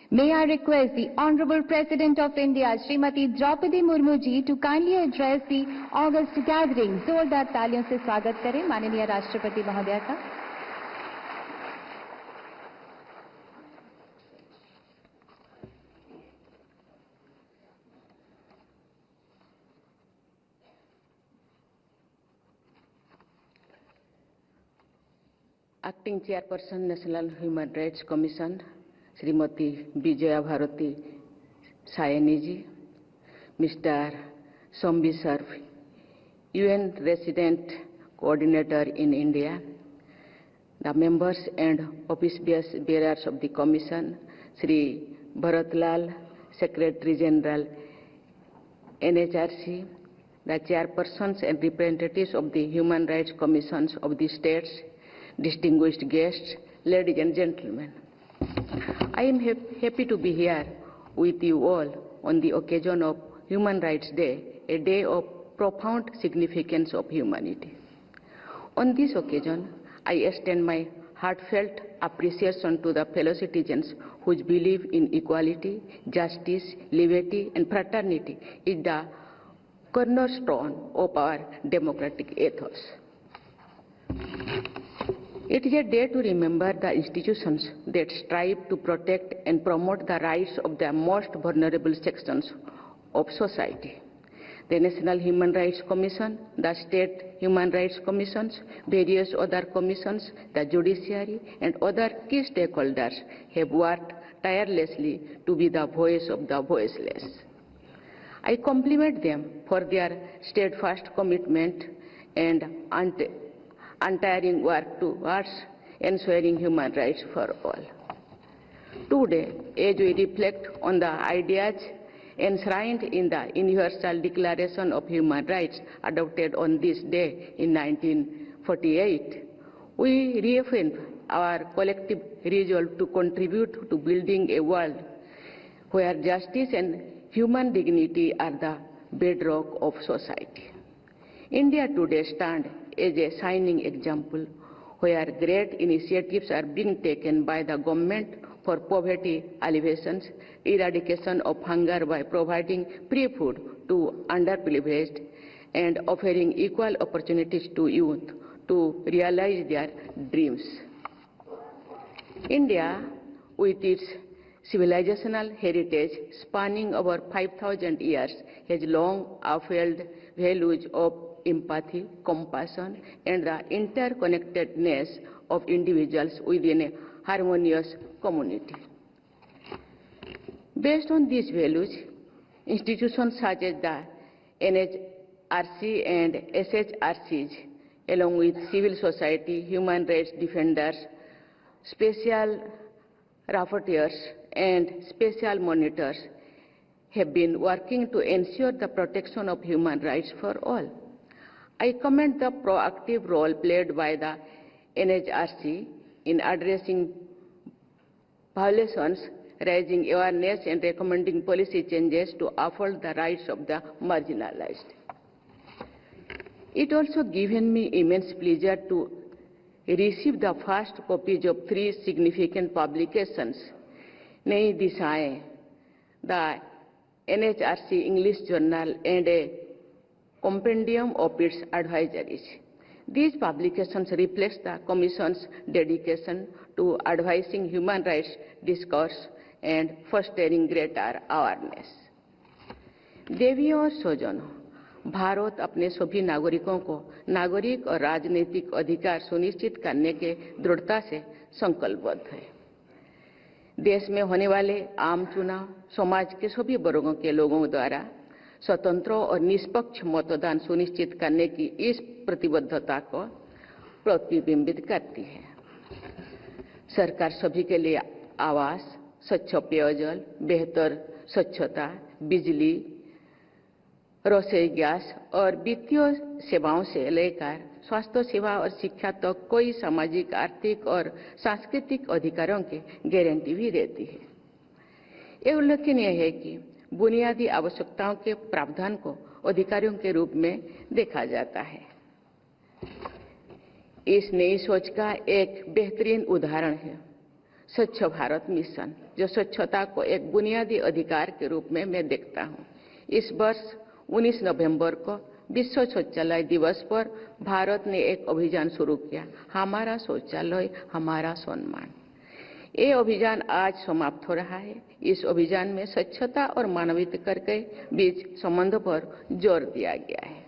May I request the Honorable President of India, Srimati Draupadi Murmu ji, to kindly address the August gathering. जोरदार तालियों से स्वागत करें माननीय राष्ट्रपति महोदया का। Acting Chairperson National Human Rights Commission, Srimati Vijaya Bharati Sayani ji, Mr. Sombi Sarf, UN Resident Coordinator in India, the members and office bearers of the Commission, Sri Bharat Lal, Secretary General, NHRC, the chairpersons and representatives of the Human Rights Commissions of the states, distinguished guests, ladies and gentlemen. I am happy to be here with you all on the occasion of Human Rights Day, a day of profound significance of humanity. On this occasion, I extend my heartfelt appreciation to the fellow citizens whose belief in equality, justice, liberty, and fraternity is the cornerstone of our democratic ethos. It is a day to remember the institutions that strive to protect and promote the rights of the most vulnerable sections of society. The National Human Rights Commission, the State Human Rights Commissions, various other commissions, the judiciary, and other key stakeholders have worked tirelessly to be the voice of the voiceless. I compliment them for their steadfast commitment and untiring work towards ensuring human rights for all. Today, as we reflect on the ideas enshrined in the Universal Declaration of Human Rights adopted on this day in 1948, we reaffirm our collective resolve to contribute to building a world where justice and human dignity are the bedrock of society. India today stands as a shining example where great initiatives are being taken by the government for poverty alleviations, eradication of hunger by providing free food to underprivileged, and offering equal opportunities to youth to realize their dreams. India, with its civilizational heritage spanning over 5,000 years, has long upheld values of empathy, compassion, and the interconnectedness of individuals within a harmonious community. Based on these values, institutions such as the NHRC and SHRCs, along with civil society, human rights defenders, special rapporteurs, and special monitors, have been working to ensure the protection of human rights for all. I commend the proactive role played by the NHRC in addressing violations, raising awareness, and recommending policy changes to uphold the rights of the marginalized. It also given me immense pleasure to receive the first copies of 3 significant publications, Nayi Dishayein, the NHRC English Journal, and a compendium of its advisories. These publications reflect the Commission's dedication to advising human rights discourse and fostering greater awareness. देवियों और स्वजनों, भारत अपने सभी नागरिकों को नागरिक और राजनीतिक अधिकार सुनिश्चित करने के दृढ़ता से संकल्पबद्ध है। देश में होने वाले आम चुनाव समाज के सभी वर्गों के लोगों द्वारा स्वतंत्र और निष्पक्ष मतदान सुनिश्चित करने की इस प्रतिबद्धता को प्रतिबिंबित करती है। सरकार सभी के लिए आवास, स्वच्छ पेयजल, बेहतर स्वच्छता, बिजली, रसोई गैस और वित्तीय सेवाओं से लेकर स्वास्थ्य सेवा और शिक्षा तक कोई सामाजिक, आर्थिक और सांस्कृतिक अधिकारों की गारंटी भी देती है। यह उल्लेखनीय है कि बुनियादी आवश्यकताओं के प्रावधान को अधिकारों के रूप में देखा जाता है। इस नई सोच का एक बेहतरीन उदाहरण है स्वच्छ भारत मिशन, जो स्वच्छता को एक बुनियादी अधिकार के रूप में मैं देखता हूँ। इस वर्ष 19 नवंबर को विश्व शौचालय दिवस पर भारत ने एक अभियान शुरू किया, हमारा शौचालय हमारा सम्मान। ये अभियान आज समाप्त हो रहा है। इस अभियान में स्वच्छता और मानवाधिकार के बीच संबंध पर जोर दिया गया है।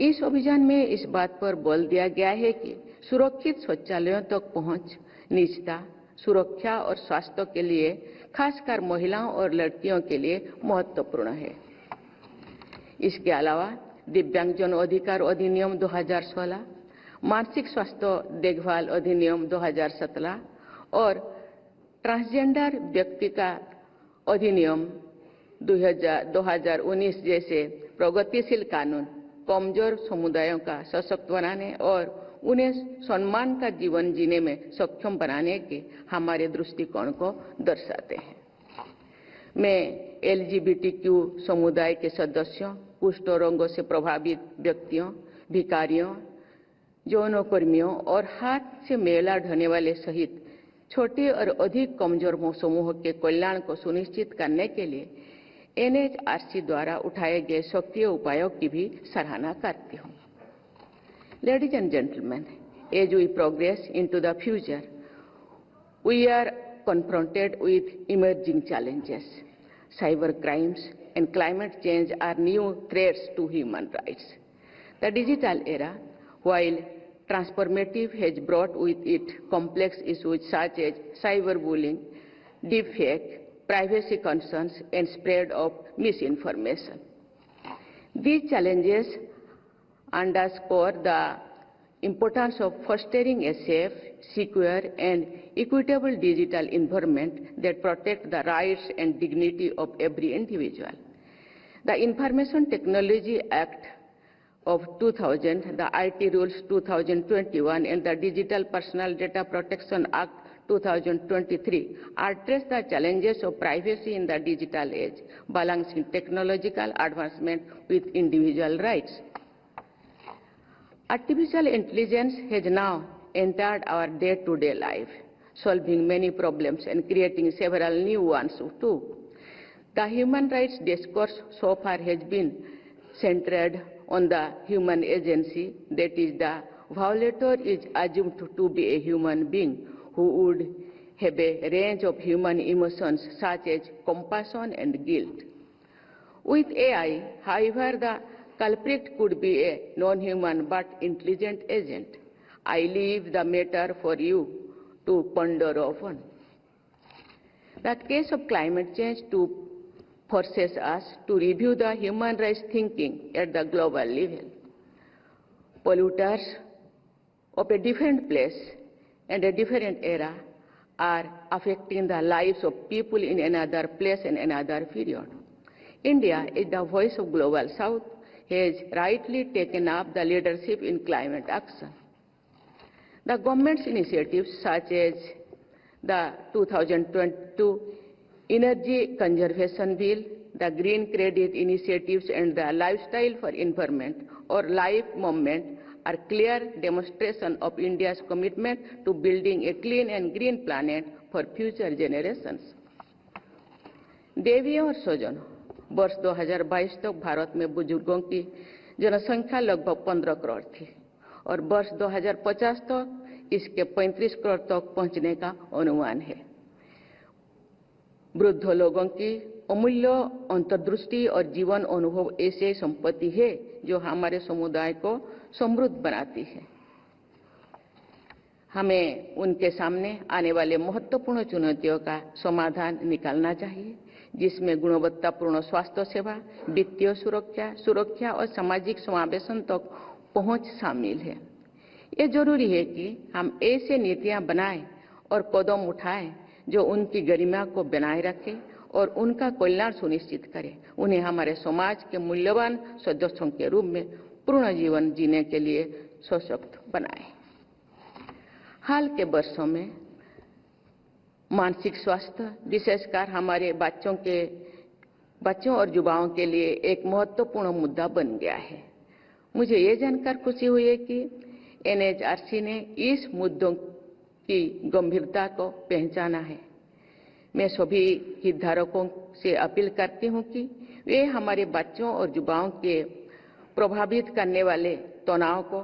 इस अभियान में इस बात पर बल दिया गया है कि सुरक्षित शौचालयों तक पहुंच, निजता, सुरक्षा और स्वास्थ्य के लिए खासकर महिलाओं और लड़कियों के लिए महत्वपूर्ण है। इसके अलावा दिव्यांगजन अधिकार अधिनियम 2016, मानसिक स्वास्थ्य देखभाल अधिनियम 2017 और ट्रांसजेंडर व्यक्ति का अधिनियम 2019 जैसे प्रगतिशील कानून कमजोर समुदायों का सशक्त बनाने और उन्हें सम्मान का जीवन जीने में सक्षम बनाने के हमारे दृष्टिकोण को दर्शाते हैं। मैं LGBTQ समुदाय के सदस्यों, कुष्ठ रोगों से प्रभावित व्यक्तियों, भिखारियों, यौनकर्मियों और हाथ से मैला ढोने वाले सहित छोटे और अधिक कमजोर समूह के कल्याण को सुनिश्चित करने के लिए NHRC द्वारा उठाए गए सक्रिय उपायों की भी सराहना करती हूँ। Ladies and gentlemen, as we progress into the future, we are confronted with emerging challenges. Cyber crimes and climate change are new threats to human rights. The digital era, while transformative, has brought with it complex issues such as cyberbullying, deepfake, privacy concerns, and spread of misinformation. These challenges underscore the importance of fostering a safe, secure, and equitable digital environment that protects the rights and dignity of every individual. The Information Technology Act of 2000, the IT Rules 2021, and the Digital Personal Data Protection Act 2023 address the challenges of privacy in the digital age, balancing technological advancement with individual rights. Artificial intelligence has now entered our day-to-day life, solving many problems and creating several new ones too. The human rights discourse so far has been centered on the human agency, that is, the violator is assumed to be a human being who would have a range of human emotions such as compassion and guilt. With AI, however, the culprit could be a non-human but intelligent agent. I leave the matter for you to ponder upon. The case of climate change forces us to review the human rights thinking at the global level. Polluters of a different place and a different era are affecting the lives of people in another place and another period. India, as the voice of Global South, has rightly taken up the leadership in climate action. The government's initiatives such as the 2022 Energy Conservation Bill, the Green Credit Initiatives, and the Lifestyle for Environment or LIFE movement are clear demonstration of India's commitment to building a clean and green planet for future generations. देवियों और स्वजनों, वर्ष 2022 तक भारत में बुजुर्गों की जनसंख्या लगभग 15 करोड़ थी और वर्ष 2050 तक इसके 35 करोड़ तक पहुंचने का अनुमान है। वृद्ध लोगों की अमूल्य अंतर्दृष्टि और जीवन अनुभव ऐसी संपत्ति है जो हमारे समुदाय को समृद्ध बनाती है। हमें उनके सामने आने वाले महत्वपूर्ण चुनौतियों का समाधान निकालना चाहिए, जिसमें गुणवत्तापूर्ण स्वास्थ्य सेवा, वित्तीय सुरक्षा और सामाजिक समावेशन तक पहुंच शामिल है। ये जरूरी है कि हम ऐसे नीतियां बनाएं और कदम उठाएं जो उनकी गरिमा को बनाए रखें और उनका कल्याण सुनिश्चित करें, उन्हें हमारे समाज के मूल्यवान सदस्यों के रूप में पूर्ण जीवन जीने के लिए सशक्त बनाएं। हाल के वर्षों में मानसिक स्वास्थ्य विशेषकर हमारे बच्चों और युवाओं के लिए एक महत्वपूर्ण मुद्दा बन गया है। मुझे ये जानकर खुशी हुई है कि NHRC ने इस मुद्दों की गंभीरता को पहचाना है। मैं सभी हितधारकों से अपील करती हूं कि वे हमारे बच्चों और युवाओं के प्रभावित करने वाले तनाव को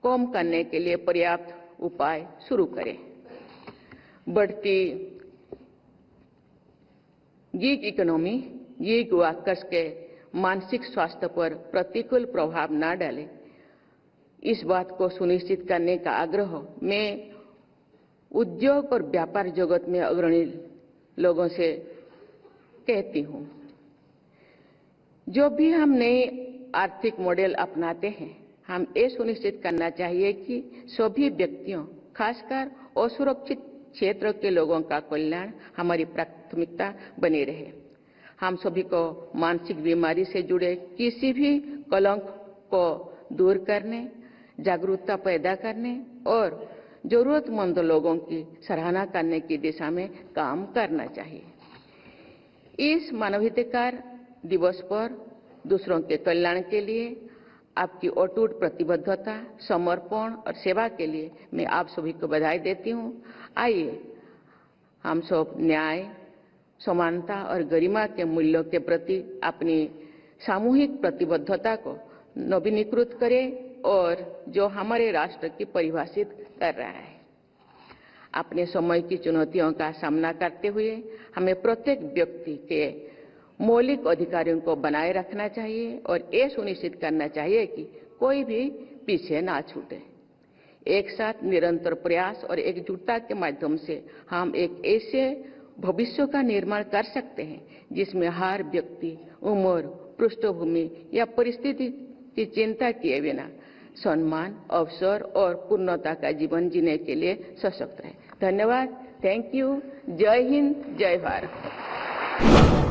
कम करने के लिए पर्याप्त उपाय शुरू करें। बढ़ती गीग इकोनॉमी, गीग वर्कर्स के मानसिक स्वास्थ्य पर प्रतिकूल प्रभाव न डाले, इस बात को सुनिश्चित करने का आग्रह मैं उद्योग और व्यापार जगत में अग्रणी लोगों से कहती हूं। जो भी हम नए आर्थिक मॉडल अपनाते हैं, हम ये सुनिश्चित करना चाहिए कि सभी व्यक्तियों, खासकर असुरक्षित क्षेत्र के लोगों का कल्याण हमारी प्राथमिकता बनी रहे। हम सभी को मानसिक बीमारी से जुड़े किसी भी कलंक को दूर करने, जागरूकता पैदा करने और जरूरतमंद लोगों की सराहना करने की दिशा में काम करना चाहिए। इस मानवाधिकार दिवस पर दूसरों के कल्याण के लिए आपकी अटूट प्रतिबद्धता, समर्पण और सेवा के लिए मैं आप सभी को बधाई देती हूं। आइए हम सब न्याय, समानता और गरिमा के मूल्यों के प्रति अपनी सामूहिक प्रतिबद्धता को नवीनीकृत करें और जो हमारे राष्ट्र की परिभाषित कर रहा है। अपने समय की चुनौतियों का सामना करते हुए हमें प्रत्येक व्यक्ति के मौलिक अधिकारों को बनाए रखना चाहिए और ये सुनिश्चित करना चाहिए कि कोई भी पीछे ना छूटे। एक साथ निरंतर प्रयास और एकजुटता के माध्यम से हम एक ऐसे भविष्य का निर्माण कर सकते हैं जिसमें हर व्यक्ति उम्र, पृष्ठभूमि या परिस्थिति की चिंता किए बिना सम्मान, अवसर और पूर्णता का जीवन जीने के लिए सशक्त रहे। धन्यवाद। Thank you. जय हिंद, जय भारत।